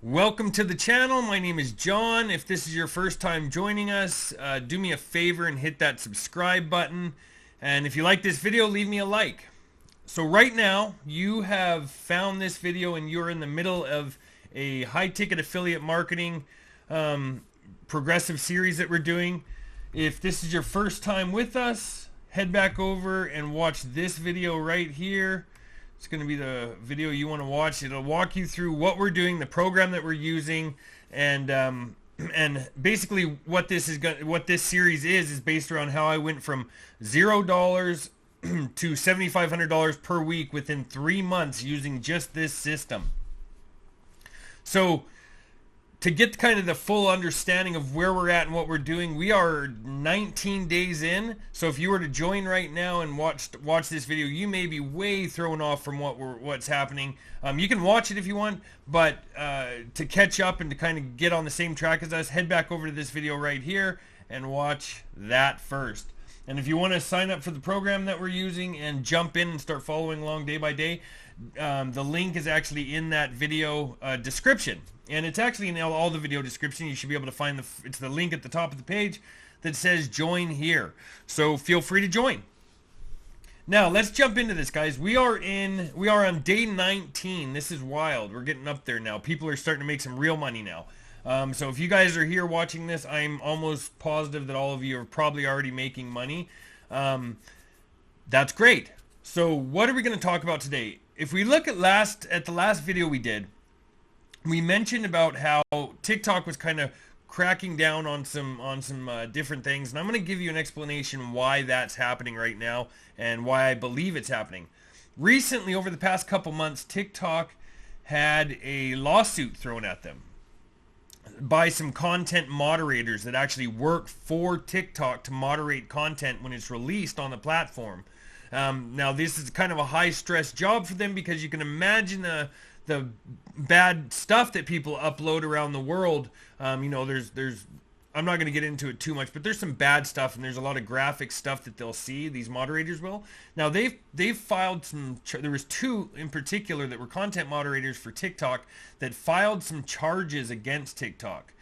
Welcome to the channel. My name is John. If this is your first time joining us, do me a favor and hit that subscribe button. And if you like this video, leave me a like. So right now, you have found this video and you're in the middle of a high-ticket affiliate marketing progressive series that we're doing. If this is your first time with us, head back over and watch this video right here. It's going to be the video you want to watch. It'll walk you through what we're doing, the program that we're using, and basically what this series is based around how I went from $0 to $7,500 per week within 3 months using just this system. So to get kind of the full understanding of where we're at and what we're doing, we are 19 days in. So if you were to join right now and watch this video, you may be way thrown off from what's happening. You can watch it if you want, but to catch up and to kind of get on the same track as us, head back over to this video right here and watch that first. And if you want to sign up for the program that we're using and jump in and start following along day by day, the link is actually in that video description. And it's actually in all the video description. You should be able to find it's the link at the top of the page that says join here. So feel free to join. Now let's jump into this, guys. We are on day 19. This is wild. We're getting up there now. People are starting to make some real money now. So if you guys are here watching this, I'm almost positive that all of you are probably already making money. That's great. So what are we going to talk about today? If we look at the last video we did, we mentioned about how TikTok was kind of cracking down on some different things, and I'm going to give you an explanation why that's happening right now and why I believe it's happening. Recently, over the past couple months, TikTok had a lawsuit thrown at them by some content moderators that actually work for TikTok to moderate content when it's released on the platform. Now, this is kind of a high-stress job for them because you can imagine the bad stuff that people upload around the world. There's I'm not going to get into it too much, but there's some bad stuff and there's a lot of graphic stuff that they'll see. These moderators will. Now they've filed some. There was two in particular that were content moderators for TikTok that filed some charges against TikTok.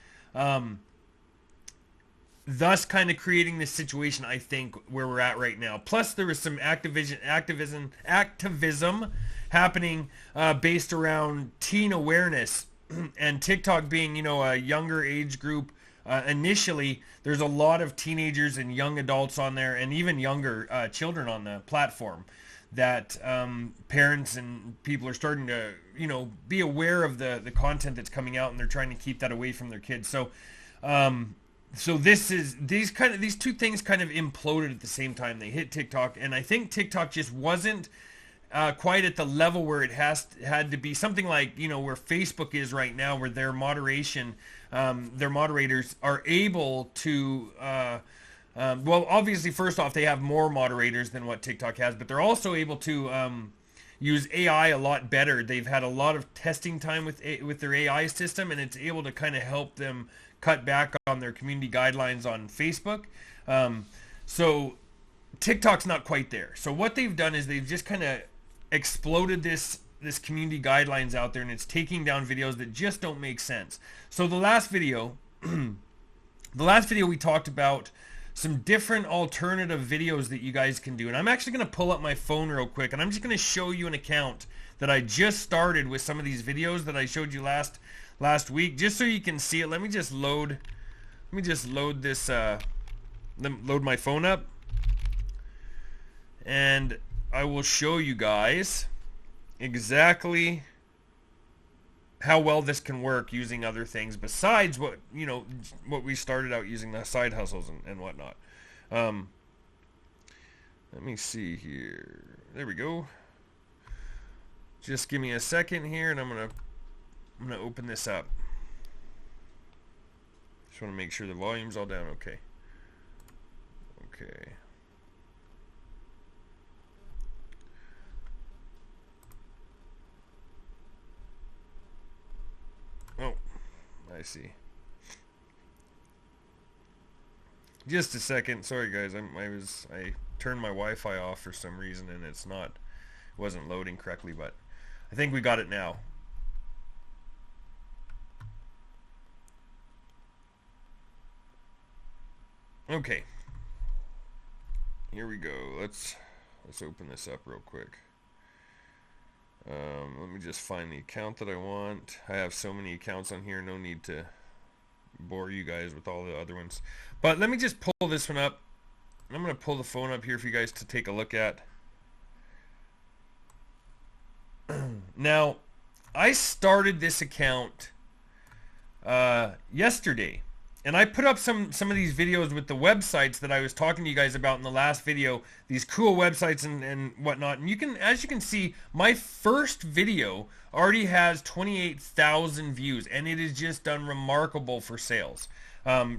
Thus kind of creating this situation, I think, where we're at right now. Plus, there was some activism happening based around teen awareness and TikTok being, a younger age group. Initially, there's a lot of teenagers and young adults on there, and even younger children on the platform that parents and people are starting to, be aware of the content that's coming out, and they're trying to keep that away from their kids. So these two things kind of imploded at the same time. They hit TikTok, and I think TikTok just wasn't quite at the level where it had to be. Something like, where Facebook is right now, where their moderators are able to well, obviously, first off, they have more moderators than what TikTok has, but they're also able to use AI a lot better. They've had a lot of testing time with their AI system, and it's able to kind of help them cut back on their community guidelines on Facebook. So TikTok's not quite there. So what they've done is they've just kind of exploded this community guidelines out there, and it's taking down videos that just don't make sense. So the last video we talked about some different alternative videos that you guys can do, and I'm actually going to pull up my phone real quick, and I'm just going to show you an account that I just started with some of these videos that I showed you last week, just so you can see it. Let me just load this load my phone up, and I will show you guys exactly how well this can work using other things besides what we started out using, the side hustles and whatnot. Let me see here. There we go. Just give me a second here, and I'm gonna open this up. Just want to make sure the volume's all down. Okay. Oh, I see. Just a second. Sorry, guys. I turned my Wi-Fi off for some reason, and it wasn't loading correctly, but I think we got it now. Okay. Here we go. Let's open this up real quick. Let me just find the account that I want. I have so many accounts on here, no need to bore you guys with all the other ones. But let me just pull this one up. I'm going to pull the phone up here for you guys to take a look at. Now, I started this account yesterday. And I put up some of these videos with the websites that I was talking to you guys about in the last video, these cool websites and whatnot. And you can, as you can see, my first video already has 28,000 views, and it has just done remarkable for sales.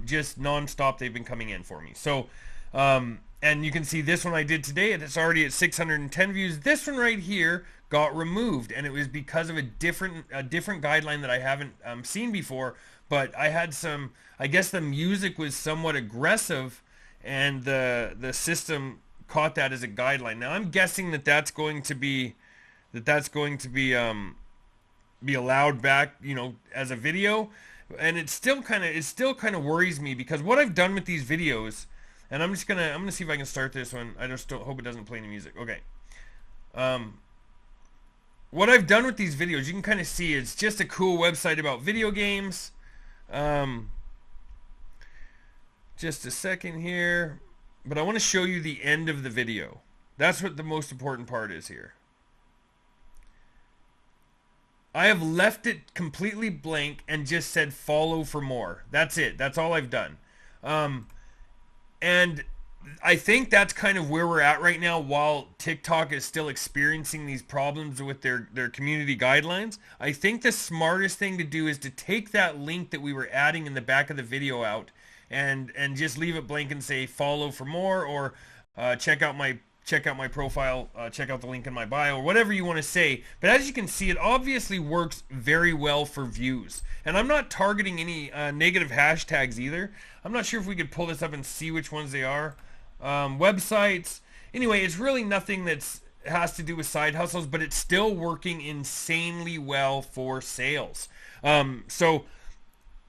Just nonstop, they've been coming in for me. So, and you can see this one I did today, it's already at 610 views. This one right here got removed, and it was because of a different guideline that I haven't seen before. But I had some, I guess the music was somewhat aggressive, and the system caught that as a guideline. Now I'm guessing that's going to be allowed back, you know, as a video, and it still kind of worries me, because what I've done with these videos, and I'm gonna see if I can start this one. I just don't hope it doesn't play any music. Okay. What I've done with these videos, you can kind of see it's just a cool website about video games. Just a second here, but I want to show you the end of the video. That's what the most important part is here. I have left it completely blank and just said follow for more. That's it. That's all I've done. And I think that's kind of where we're at right now, while TikTok is still experiencing these problems with their community guidelines. I think the smartest thing to do is to take that link that we were adding in the back of the video out and just leave it blank and say follow for more, or check out my profile, check out the link in my bio, or whatever you want to say. But as you can see, it obviously works very well for views. And I'm not targeting any negative hashtags either. I'm not sure if we could pull this up and see which ones they are. Websites. Anyway, it's really nothing has to do with side hustles, but it's still working insanely well for sales. So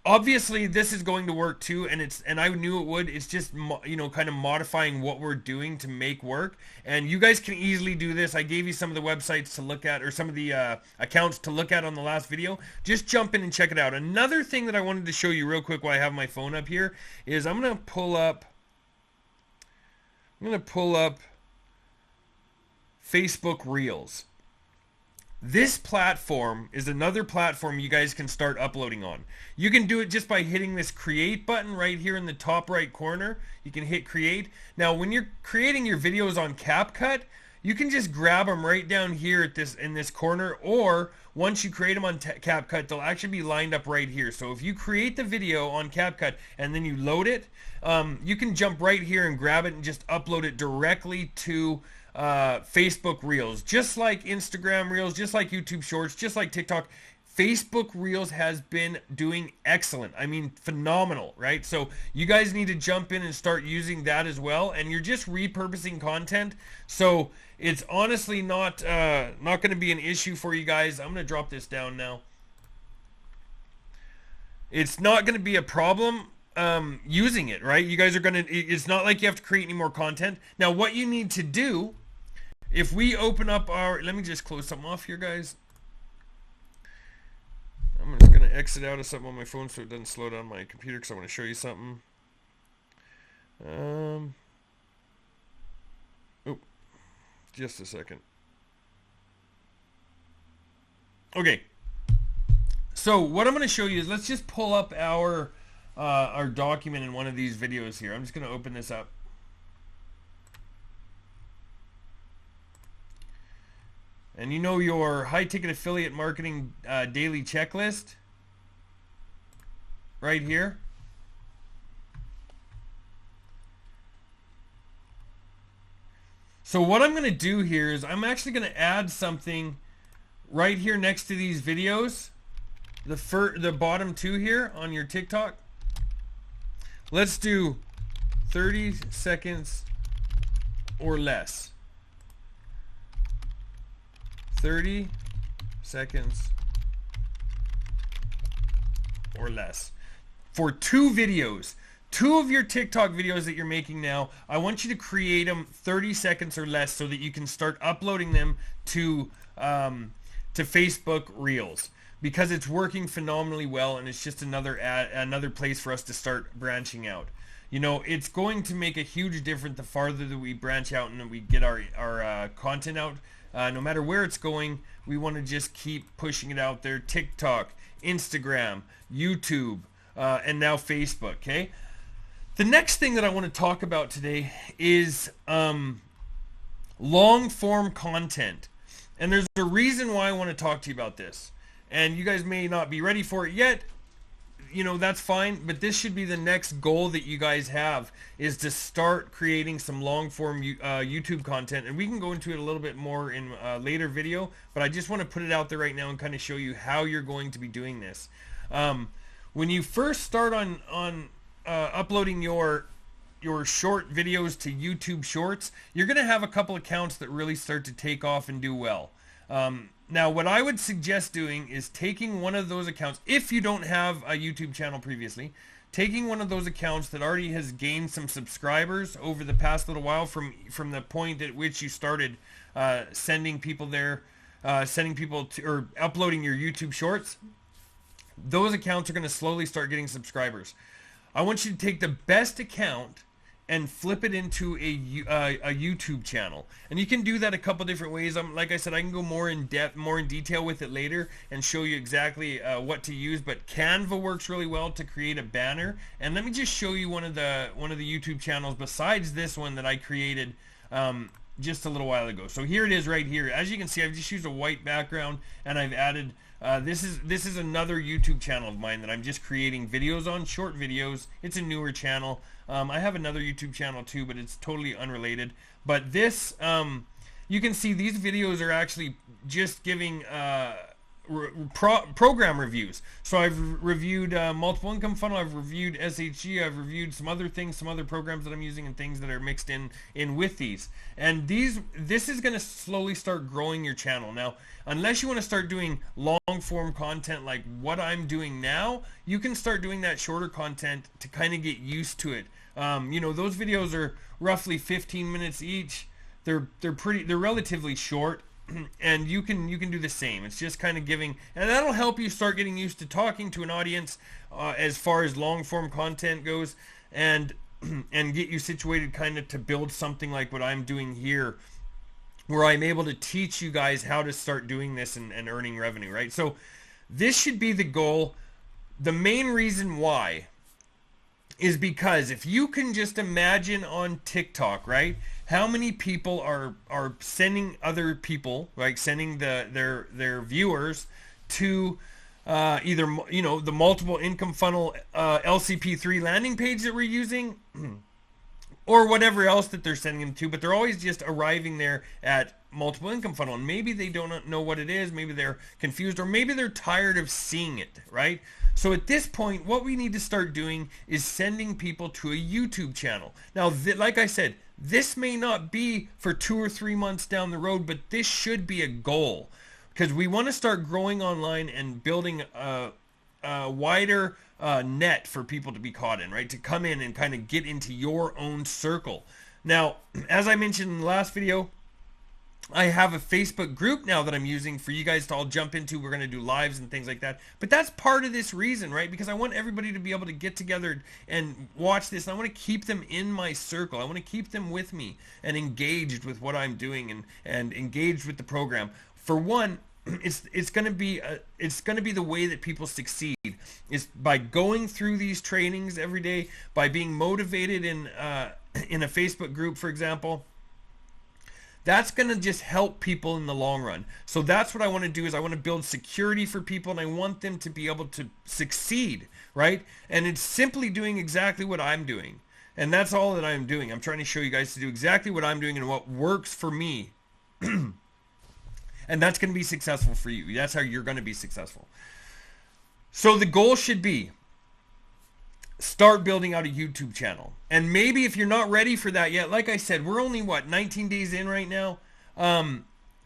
obviously this is going to work too, and I knew it would. It's just, you know, kind of modifying what we're doing to make work. And you guys can easily do this. I gave you some of the websites to look at, or some of the accounts to look at on the last video. Just jump in and check it out. Another thing that I wanted to show you real quick while I have my phone up here is I'm going to pull up Facebook Reels. This platform is another platform you guys can start uploading on. You can do it just by hitting this create button right here in the top right corner. You can hit create. Now when you're creating your videos on CapCut, you can just grab them right down here at in this corner, or once you create them on CapCut, they'll actually be lined up right here. So if you create the video on CapCut and then you load it, you can jump right here and grab it and just upload it directly to Facebook Reels. Just like Instagram Reels, just like YouTube Shorts, just like TikTok, Facebook Reels has been doing excellent. I mean, phenomenal, right? So you guys need to jump in and start using that as well. And you're just repurposing content, so it's honestly not going to be an issue for you guys. I'm going to drop this down now. It's not going to be a problem using it, right? You guys are going to, it's not like you have to create any more content. Now, what you need to do, if we open up our, let me just close something off here, guys. I'm just going to exit out of something on my phone so it doesn't slow down my computer, because I want to show you something. Oh, just a second. Okay. So what I'm going to show you is, let's just pull up our document in one of these videos here. I'm just going to open this up. And you know your high ticket affiliate marketing daily checklist right here. So what I'm going to do here is I'm actually going to add something right here next to these videos. The bottom two here on your TikTok. Let's do 30 seconds or less. 30 seconds or less for 2 videos. 2 of your TikTok videos that you're making now, I want you to create them 30 seconds or less so that you can start uploading them to Facebook Reels, because it's working phenomenally well, and it's just another place for us to start branching out. You know, it's going to make a huge difference the farther that we branch out and we get our content out. No matter where it's going, we want to just keep pushing it out there. TikTok, Instagram, YouTube, and now Facebook, okay? The next thing that I want to talk about today is long form content. And there's a reason why I want to talk to you about this. And you guys may not be ready for it yet. You know, that's fine. But this should be the next goal that you guys have, is to start creating some long form YouTube content. And we can go into it a little bit more in a later video. But I just want to put it out there right now and kind of show you how you're going to be doing this. When you first start on uploading your short videos to YouTube Shorts, you're going to have a couple accounts that really start to take off and do well. Now, what I would suggest doing is taking one of those accounts, if you don't have a YouTube channel previously, taking one of those accounts that already has gained some subscribers over the past little while from the point at which you started sending people there, or uploading your YouTube Shorts. Those accounts are going to slowly start getting subscribers. I want you to take the best account and flip it into a YouTube channel. And you can do that a couple different ways. Like I said, I can go more in depth, more in detail with it later and show you exactly what to use. But Canva works really well to create a banner. And let me just show you one of the YouTube channels besides this one that I created just a little while ago. So here it is right here. As you can see, I've just used a white background, and I've added this is another YouTube channel of mine that I'm just creating videos on, short videos. It's a newer channel. I have another YouTube channel too, but it's totally unrelated. But this, you can see these videos are actually just giving program reviews. So I've reviewed multiple income funnel, I've reviewed SHG, I've reviewed some other things, some other programs that I'm using, and things that are mixed in with these. And this is going to slowly start growing your channel. Now, unless you want to start doing long form content like what I'm doing now, you can start doing that shorter content to kind of get used to it. You know, those videos are roughly 15 minutes each. They're relatively short. And you can do the same. It's just kind of giving, and that'll help you start getting used to talking to an audience as far as long form content goes, and get you situated kind of to build something like what I'm doing here, where I'm able to teach you guys how to start doing this and earning revenue, right? So this should be the goal. The main reason why is because if you can just imagine on TikTok, right, how many people are sending other people, like sending their viewers to either, you know, the multiple income funnel LCP3 landing page that we're using, or whatever else that they're sending them to, but they're always just arriving there at multiple income funnel, and maybe they don't know what it is, maybe they're confused, or maybe they're tired of seeing it, right? So at this point, what we need to start doing is sending people to a YouTube channel. Now, like I said, this may not be for 2 or 3 months down the road, but this should be a goal, because we want to start growing online and building a wider net for people to be caught in, right? To come in and kind of get into your own circle. Now, as I mentioned in the last video, I have a Facebook group now that I'm using for you guys to all jump into. We're going to do lives and things like that. But that's part of this reason, right? Because I want everybody to be able to get together and watch this. And I want to keep them in my circle. I want to keep them with me and engaged with what I'm doing and engaged with the program. For one, it's going to be the way that people succeed is by going through these trainings every day, by being motivated in a Facebook group, for example. That's going to just help people in the long run. So that's what I want to do, is I want to build security for people, and I want them to be able to succeed, right? And it's simply doing exactly what I'm doing. And that's all that I'm doing. I'm trying to show you guys to do exactly what I'm doing and what works for me. And that's going to be successful for you. That's how you're going to be successful. So the goal should be, start building out a YouTube channel. And maybe if you're not ready for that yet, like I said, we're only 19 days in right now.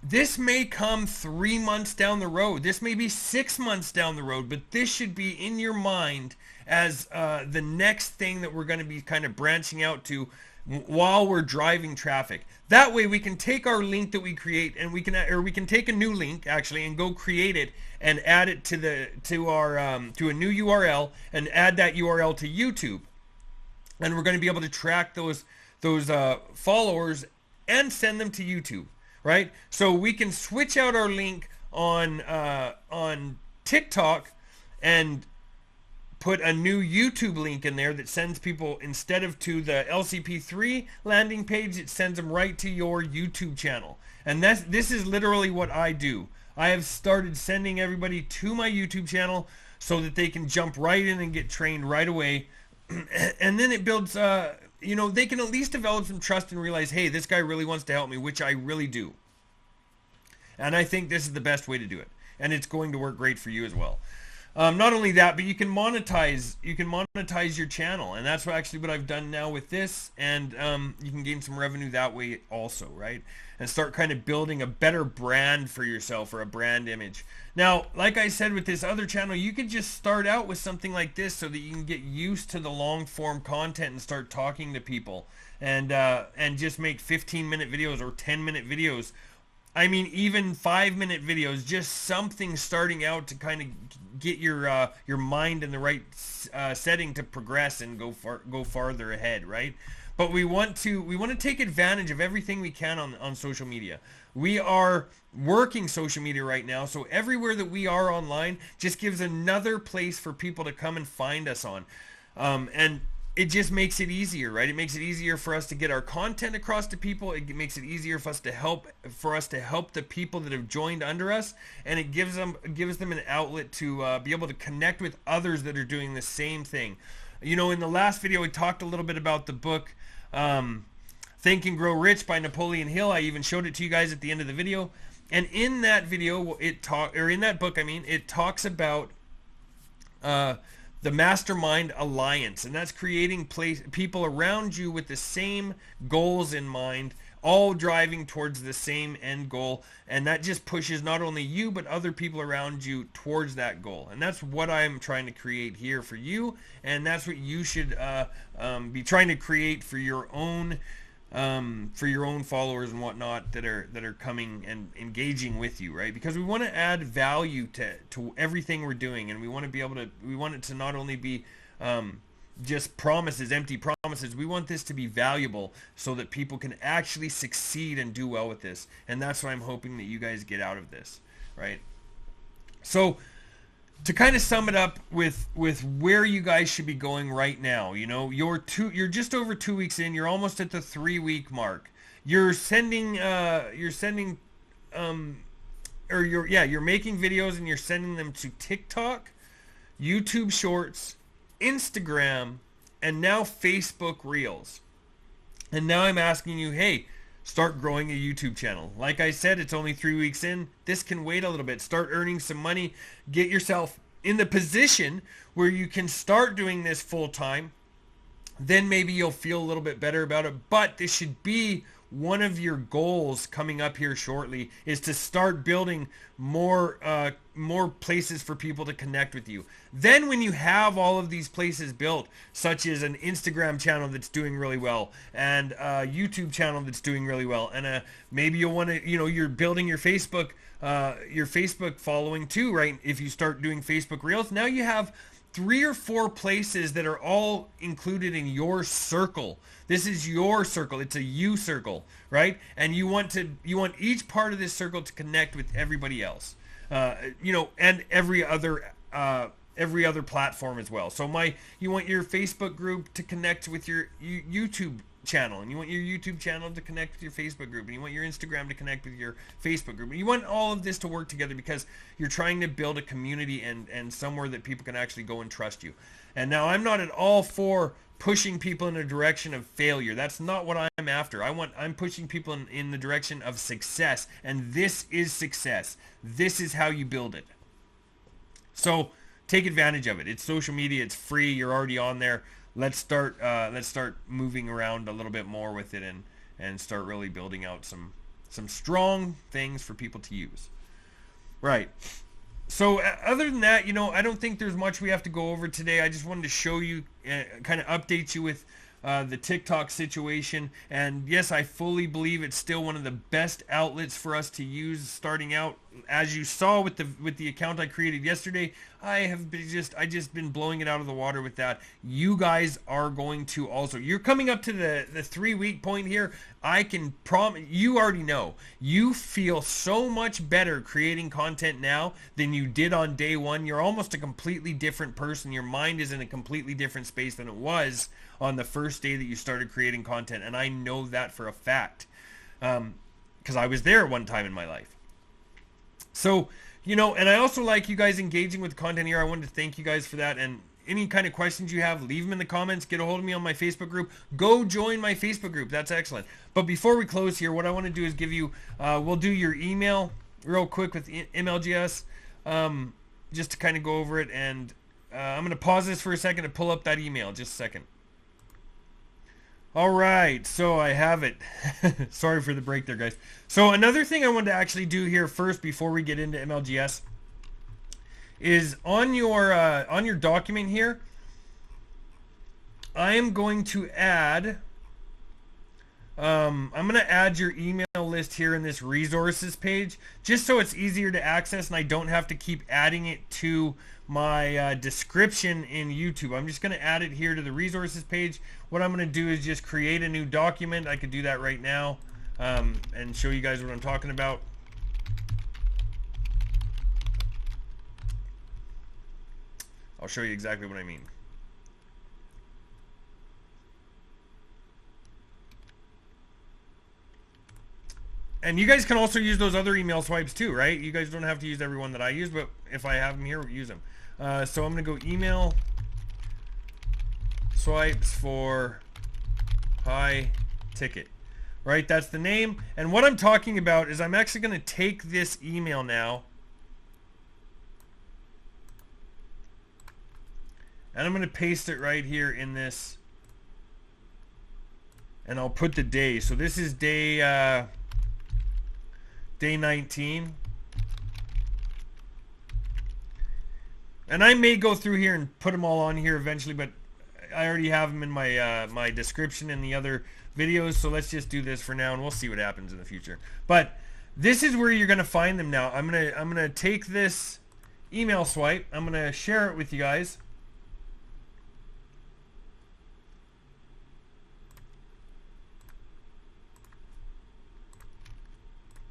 This may come 3 months down the road. This may be 6 months down the road, but this should be in your mind as the next thing that we're going to be kind of branching out to while we're driving traffic. That way we can take our link that we create and we can take a new link actually and go create it and add it to a new URL and add that URL to YouTube. And we're going to be able to track those followers and send them to YouTube. Right? So we can switch out our link on TikTok and put a new YouTube link in there that sends people, instead of to the LCP3 landing page, it sends them right to your YouTube channel. And this is literally what I do. I have started sending everybody to my YouTube channel so that they can jump right in and get trained right away. And then it builds they can at least develop some trust and realize, hey, this guy really wants to help me, which I really do. And I think this is the best way to do it. And it's going to work great for you as well. Not only that, but you can monetize your channel. And that's what I've done now with this. And you can gain some revenue that way also, right? And start kind of building a better brand for yourself, or a brand image. Now, like I said with this other channel, you could just start out with something like this so that you can get used to the long form content and start talking to people, and just make 15-minute videos or 10-minute videos. I mean, even 5-minute videos, just something starting out to kind of get your mind in the right setting to progress and go farther ahead, right? But we want to take advantage of everything we can on social media. We are working social media right now, so everywhere that we are online just gives another place for people to come and find us on. And it just makes it easier, right? It makes it easier for us to get our content across to people. It makes it easier for us to help the people that have joined under us, and it gives them an outlet to be able to connect with others that are doing the same thing. You know, in the last video, we talked a little bit about the book Think and Grow Rich by Napoleon Hill. I even showed it to you guys at the end of the video. And in that video, it talks about the Mastermind Alliance, and that's creating people around you with the same goals in mind, all driving towards the same end goal, and that just pushes not only you but other people around you towards that goal. And that's what I'm trying to create here for you, and that's what you should be trying to create for your own followers and whatnot that are coming and engaging with you, right? Because we want to add value to everything we're doing, and we want it to not only be just promises, empty promises. We want this to be valuable so that people can actually succeed and do well with this. And that's what I'm hoping that you guys get out of this, right? So to kind of sum it up with where you guys should be going right now, you know, you're just over 2 weeks in, you're almost at the 3-week mark. You're making videos and you're sending them to TikTok, YouTube Shorts, Instagram, and now Facebook Reels. And now I'm asking you, hey, start growing a YouTube channel. Like I said, it's only 3 weeks in. This can wait a little bit. Start earning some money. Get yourself in the position where you can start doing this full time. Then maybe you'll feel a little bit better about it. But this should be one of your goals coming up here shortly, is to start building more places for people to connect with you. Then when you have all of these places built, such as an Instagram channel that's doing really well, and a YouTube channel that's doing really well, and maybe you'll want to, you're building your Facebook following too, right? If you start doing Facebook Reels, now you have 3 or 4 places that are all included in your circle. This is your circle. It's a you circle, right? And you want each part of this circle to connect with everybody else, and every other platform as well. So you want your Facebook group to connect with your YouTube channel, and you want your YouTube channel to connect with your Facebook group, and you want your Instagram to connect with your Facebook group, and you want all of this to work together because you're trying to build a community and somewhere that people can actually go and trust you. And now I'm not at all for pushing people in a direction of failure. That's not what I'm after. I'm pushing people in the direction of success, and this is success. This is how you build it. So take advantage of it. It's social media. It's free. You're already on there. Let's start moving around a little bit more with it and start really building out some some strong things for people to use. Right. So other than that, you know, I don't think there's much we have to go over today. I just wanted to show you, kind of update you with the TikTok situation. And yes, I fully believe it's still one of the best outlets for us to use starting out. As you saw with the account I created yesterday, I just been blowing it out of the water with that. You guys are going to also. You're coming up to the 3-week point here. I can promise, you already know, you feel so much better creating content now than you did on day one. You're almost a completely different person. Your mind is in a completely different space than it was on the first day that you started creating content. And I know that for a fact, because I was there one time in my life. So, you know, and I also like you guys engaging with the content here. I wanted to thank you guys for that. And any kind of questions you have, leave them in the comments. Get a hold of me on my Facebook group. Go join my Facebook group. That's excellent. But before we close here, what I want to do is give you, we'll do your email real quick with MLGS, just to kind of go over it. And I'm going to pause this for a second to pull up that email. Just a second. All right, so I have it. Sorry for the break there, guys. So another thing I wanted to actually do here first before we get into MLGS is on your document here, I am going to add, I'm going to add your email list here in this resources page, just so it's easier to access and I don't have to keep adding it to my description in YouTube. I'm just going to add it here to the resources page. What I'm going to do is just create a new document. I could do that right now and show you guys what I'm talking about. I'll show you exactly what I mean. And you guys can also use those other email swipes too, right? You guys don't have to use every one that I use, but if I have them here, use them. So I'm going to go email swipes for high ticket, right? That's the name. And what I'm talking about is I'm actually going to take this email now and I'm going to paste it right here in this, and I'll put the day. So this is day 19. And I may go through here and put them all on here eventually, but I already have them in my my description in the other videos. So let's just do this for now, and we'll see what happens in the future. But this is where you're going to find them now. I'm gonna take this email swipe. I'm gonna share it with you guys.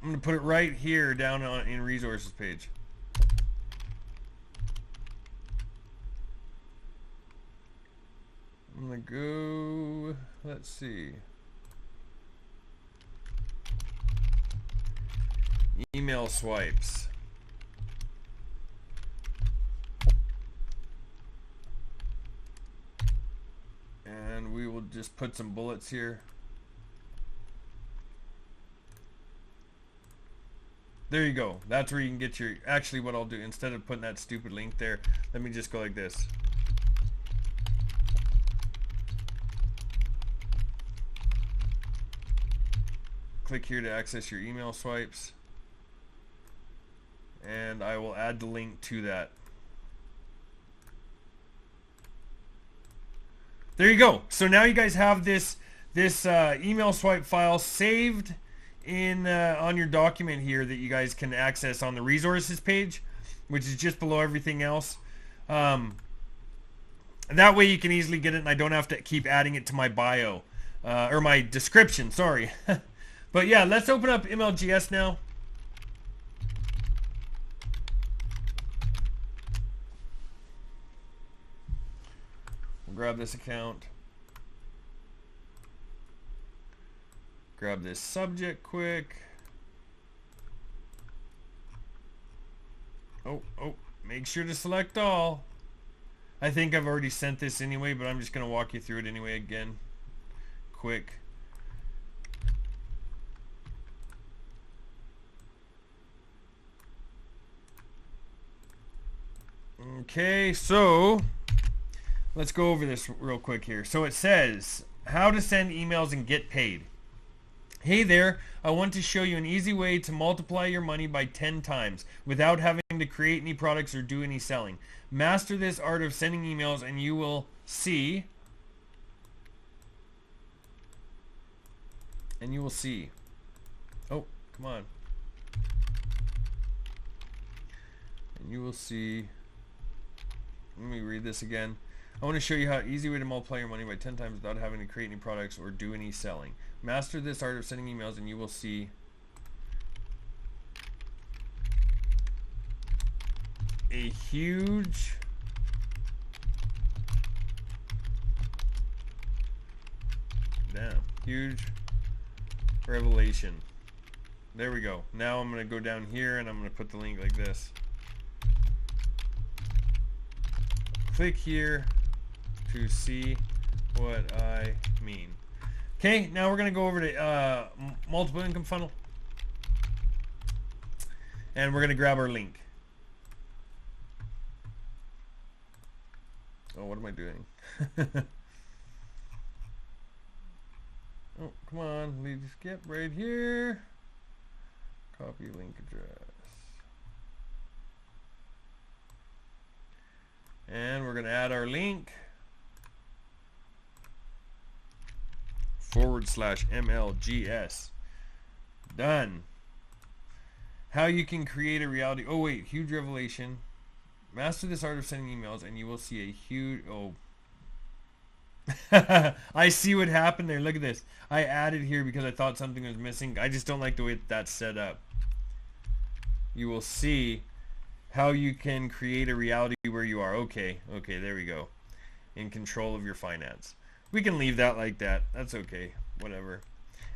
I'm going to put it right here down in resources page. I'm going to go, let's see. Email swipes. And we will just put some bullets here. There you go. That's where you can get your, actually what I'll do, instead of putting that stupid link there, let me just go like this. Click here to access your email swipes. And I will add the link to that. There you go. So now you guys have this email swipe file saved in on your document here that you guys can access on the resources page, which is just below everything else. That way you can easily get it and I don't have to keep adding it to my bio or my description, sorry. But yeah, let's open up MLGS now. We'll grab this account. Grab this subject quick. Oh, make sure to select all. I think I've already sent this anyway, but I'm just going to walk you through it anyway again. Quick. Okay, so let's go over this real quick here. So it says how to send emails and get paid. Hey there, I want to show you an easy way to multiply your money by 10 times without having to create any products or do any selling. Master this art of sending emails and you will see, oh, come on. And you will see, let me read this again. I want to show you how easy way to multiply your money by 10 times without having to create any products or do any selling. Master this art of sending emails and you will see a huge revelation. There we go. Now I'm going to go down here and I'm going to put the link like this. Click here to see what I mean. Okay, now we're going to go over to multiple income funnel. And we're going to grab our link. Oh, what am I doing? Oh, come on. Lead skip right here. Copy link address. And we're going to add our link. /MLGS. Done. How you can create a reality. Oh wait, huge revelation. Master this art of sending emails and you will see a huge, oh. I see what happened there. Look at this. I added here because I thought something was missing. I just don't like the way that's set up. You will see how you can create a reality where you are. Okay, there we go. In control of your finance. We can leave that like that. That's okay. Whatever.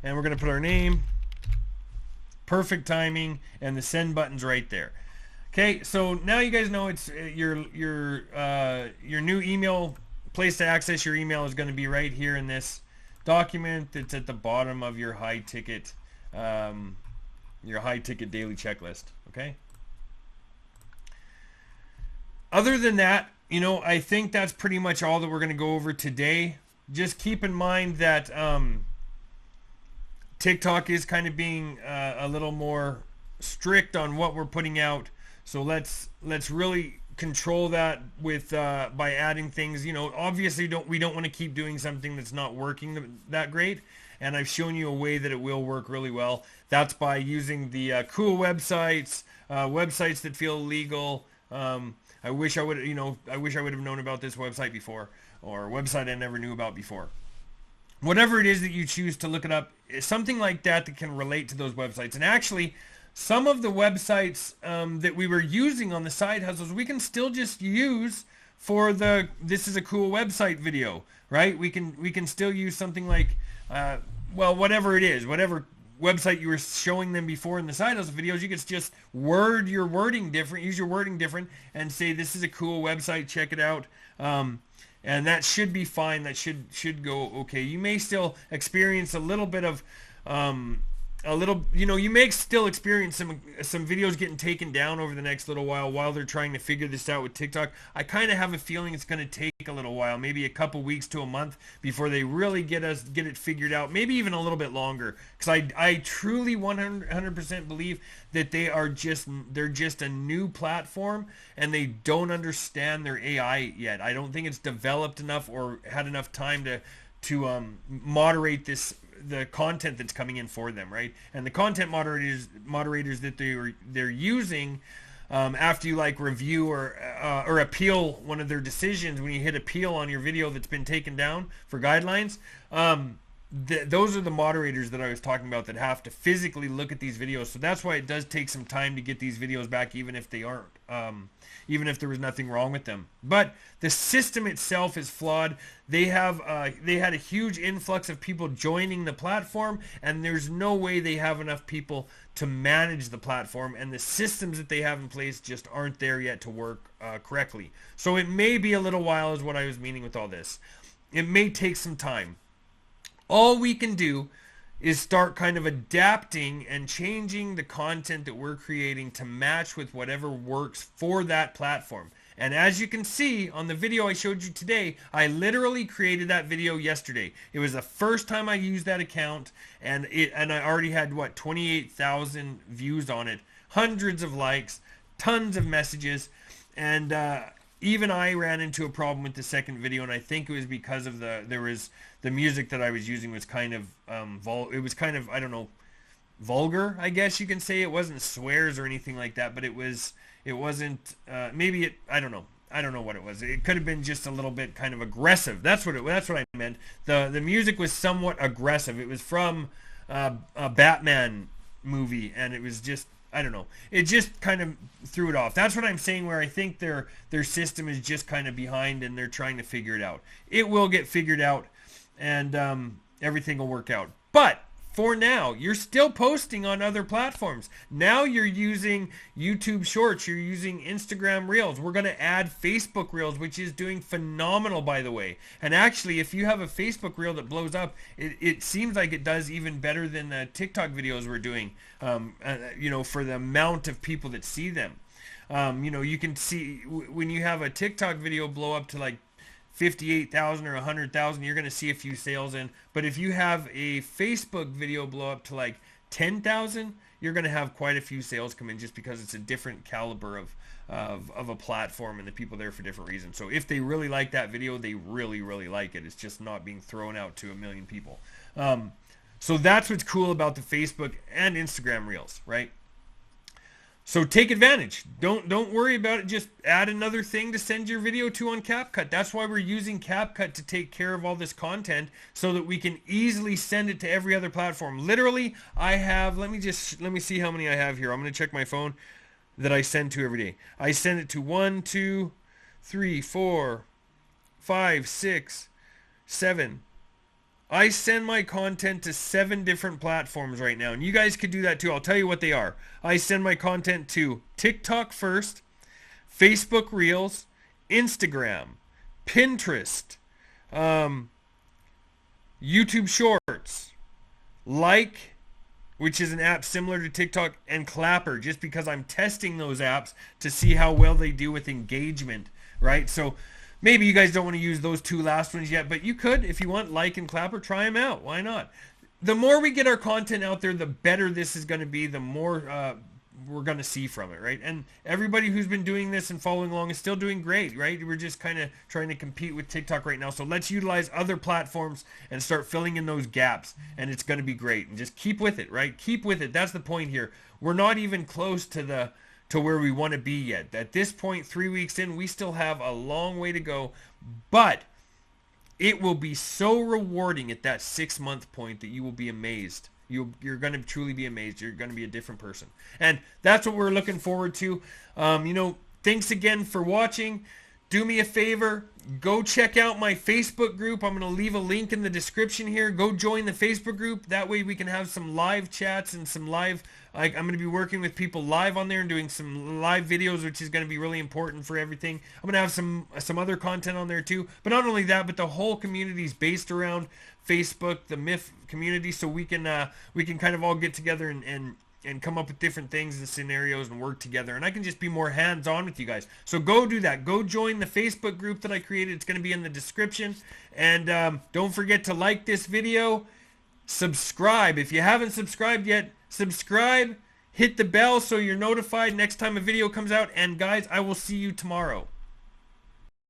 And we're going to put our name. Perfect timing. And the send button's right there. Okay, so now you guys know it's your new email place to access your email is going to be right here in this document that's at the bottom of your high ticket daily checklist. Okay. Other than that, you know, I think that's pretty much all that we're going to go over today. Just keep in mind that TikTok is kind of being a little more strict on what we're putting out. So let's really control that with by adding things. You know, obviously we don't want to keep doing something that's not working that great. And I've shown you a way that it will work really well. That's by using the cool websites, websites that feel legal. I wish I would have known about this website before, or a website I never knew about before. Whatever it is that you choose to look it up, something like that that can relate to those websites. And actually, some of the websites that we were using on the side hustles, we can still just use for the "this is a cool website" video, right? We can still use something like, well, whatever it is, whatever website you were showing them before in the side hustle videos, you could just use your wording different, and say, "This is a cool website, check it out." And that should be fine. That should go okay. You may still experience a little bit of you may still experience some videos getting taken down over the next little while they're trying to figure this out with TikTok. I kind of have a feeling it's going to take a little while, maybe a couple weeks to a month before they really get it figured out, maybe even a little bit longer, because I truly 100% believe that they're just a new platform and they don't understand their AI yet. I don't think it's developed enough or had enough time to moderate the content that's coming in for them, right? And the content moderators that they're using after you like review or appeal one of their decisions, when you hit appeal on your video that's been taken down for guidelines, those are the moderators that I was talking about that have to physically look at these videos. So that's why it does take some time to get these videos back, even if they aren't, even if there was nothing wrong with them. But the system itself is flawed. They had a huge influx of people joining the platform, and there's no way they have enough people to manage the platform, and the systems that they have in place just aren't there yet to work correctly. So it may be a little while, is what I was meaning with all this. It may take some time. All we can do is start kind of adapting and changing the content that we're creating to match with whatever works for that platform. And as you can see on the video I showed you today, I literally created that video yesterday. It was the first time I used that account, and I already had, what, 28,000 views on it, hundreds of likes, tons of messages, and even I ran into a problem with the second video, and I think it was because of the music that I was using was kind of it was kind of, I don't know, vulgar, I guess you can say. It wasn't swears or anything like that, but it wasn't maybe I don't know what it was. It could have been just a little bit kind of aggressive. That's what I meant. The music was somewhat aggressive. It was from a Batman movie, and it was just, I don't know. It just kind of threw it off. That's what I'm saying, where I think their system is just kind of behind and they're trying to figure it out. It will get figured out, and everything will work out. But for now, you're still posting on other platforms. Now you're using YouTube Shorts. You're using Instagram Reels. We're going to add Facebook Reels, which is doing phenomenal, by the way. And actually, if you have a Facebook Reel that blows up, it seems like it does even better than the TikTok videos we're doing, for the amount of people that see them. You can see when you have a TikTok video blow up to like 58,000 or 100,000, you're going to see a few sales in. But if you have a Facebook video blow up to like 10,000, you're going to have quite a few sales come in, just because it's a different caliber of a platform, and the people there for different reasons. So if they really like that video, they really, really like it. It's just not being thrown out to a million people. So that's what's cool about the Facebook and Instagram Reels, right? So take advantage. Don't worry about it. Just add another thing to send your video to on CapCut. That's why we're using CapCut to take care of all this content, so that we can easily send it to every other platform. Literally, I have, let me see how many I have here. I'm going to check my phone that I send to every day. I send it to 1, 2, 3, 4, 5, 6, 7. I send my content to 7 different platforms right now, and you guys could do that too. I'll tell you what they are. I send my content to TikTok first, Facebook Reels, Instagram, Pinterest, YouTube Shorts, which is an app similar to TikTok, and Clapper, just because I'm testing those apps to see how well they do with engagement, right? So maybe you guys don't want to use those 2 last ones yet, but you could, if you want, and Clapper, try them out. Why not? The more we get our content out there, the better this is going to be, the more we're going to see from it, right? And everybody who's been doing this and following along is still doing great, right? We're just kind of trying to compete with TikTok right now. So let's utilize other platforms and start filling in those gaps, and it's going to be great. And just keep with it, right? Keep with it. That's the point here. We're not even close to where we want to be yet. At this point, 3 weeks in, we still have a long way to go, but it will be so rewarding at that 6-month point that you will be amazed. You're going to truly be amazed. You're going to be a different person. And that's what we're looking forward to. Thanks again for watching. Do me a favor. Go check out my Facebook group. I'm going to leave a link in the description here. Go join the Facebook group. That way we can have some live chats and some live... I'm going to be working with people live on there and doing some live videos, which is going to be really important for everything. I'm going to have some other content on there too. But not only that, but the whole community is based around Facebook, the MIF community, so we can kind of all get together and come up with different things and scenarios and work together. And I can just be more hands-on with you guys. So go do that. Go join the Facebook group that I created. It's going to be in the description. And don't forget to like this video. Subscribe. If you haven't subscribed yet, subscribe. Hit the bell so you're notified next time a video comes out. And guys, I will see you tomorrow.